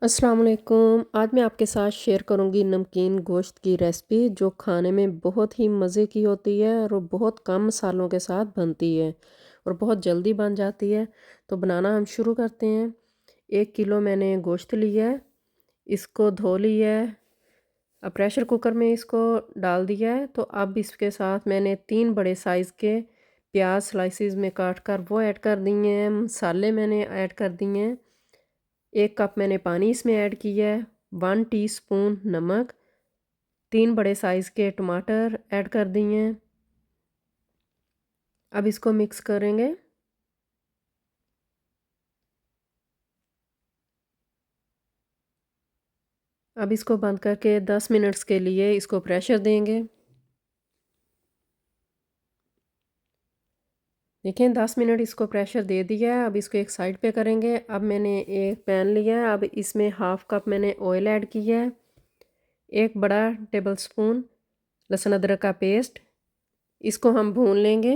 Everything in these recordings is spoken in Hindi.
अस्सलाम वालेकुम। आज मैं आपके साथ शेयर करूंगी नमकीन गोश्त की रेसिपी जो खाने में बहुत ही मज़े की होती है और वो बहुत कम मसालों के साथ बनती है और बहुत जल्दी बन जाती है। तो बनाना हम शुरू करते हैं। 1 किलो मैंने गोश्त लिया है, इसको धो लिया है। अब प्रेशर कुकर में इसको डाल दिया है। तो अब इसके साथ मैंने 3 बड़े साइज़ के प्याज स्लाइसिस में काट कर वो ऐड कर दिए हैं। मसाले मैंने ऐड कर दिए हैं। 1 कप मैंने पानी इसमें ऐड किया है। 1 टीस्पून नमक, 3 बड़े साइज़ के टमाटर ऐड कर दिए हैं। अब इसको मिक्स करेंगे। अब इसको बंद करके 10 मिनट्स के लिए इसको प्रेशर देंगे। देखें 10 मिनट इसको प्रेशर दे दिया है। अब इसको एक साइड पे करेंगे। अब मैंने एक पैन लिया है। अब इसमें 1/2 कप मैंने ऑयल ऐड किया है। 1 बड़ा टेबल स्पून लहसुन अदरक का पेस्ट, इसको हम भून लेंगे।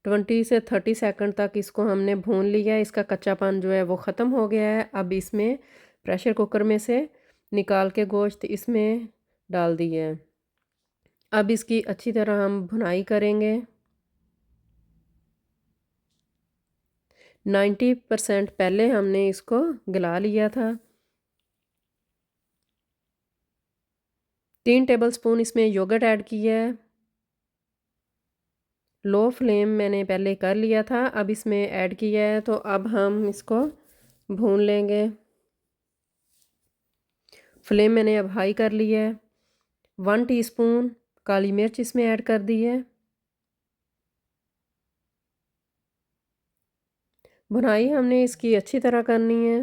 20 से 30 सेकंड तक इसको हमने भून लिया है। इसका कच्चापन जो है वो ख़त्म हो गया है। अब इसमें प्रेशर कुकर में से निकाल के गोश्त इसमें डाल दिए है। अब इसकी अच्छी तरह हम भुनाई करेंगे। 90% पहले हमने इसको गला लिया था। 3 टेबलस्पून इसमें योगर्ट ऐड किया है। लो फ्लेम मैंने पहले कर लिया था, अब इसमें ऐड किया है। तो अब हम इसको भून लेंगे। फ्लेम मैंने अब हाई कर लिया है। 1 टीस्पून काली मिर्च इसमें ऐड कर दी है। भुनाई हमने इसकी अच्छी तरह करनी है।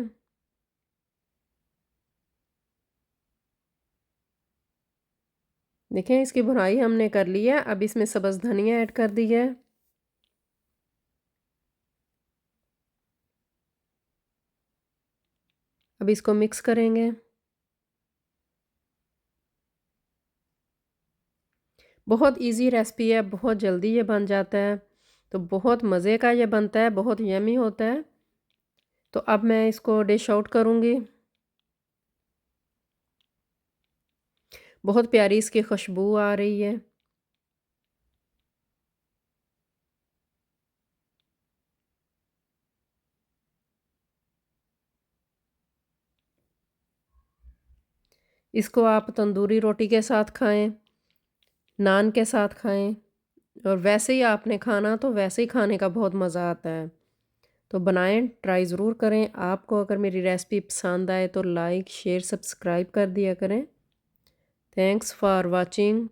देखें इसकी भुनाई हमने कर ली है। अब इसमें सब्ज़ धनिया ऐड कर दी है। अब इसको मिक्स करेंगे। बहुत इजी रेसिपी है, बहुत जल्दी ये बन जाता है। तो बहुत मज़े का ये बनता है, बहुत यमी होता है। तो अब मैं इसको डिश आउट करूँगी। बहुत प्यारी इसकी खुशबू आ रही है। इसको आप तंदूरी रोटी के साथ खाएं, नान के साथ खाएं, और वैसे ही आपने खाना तो वैसे ही खाने का बहुत मज़ा आता है। तो बनाएं, ट्राई ज़रूर करें। आपको अगर मेरी रेसिपी पसंद आए तो लाइक शेयर सब्सक्राइब कर दिया करें। Thanks for watching.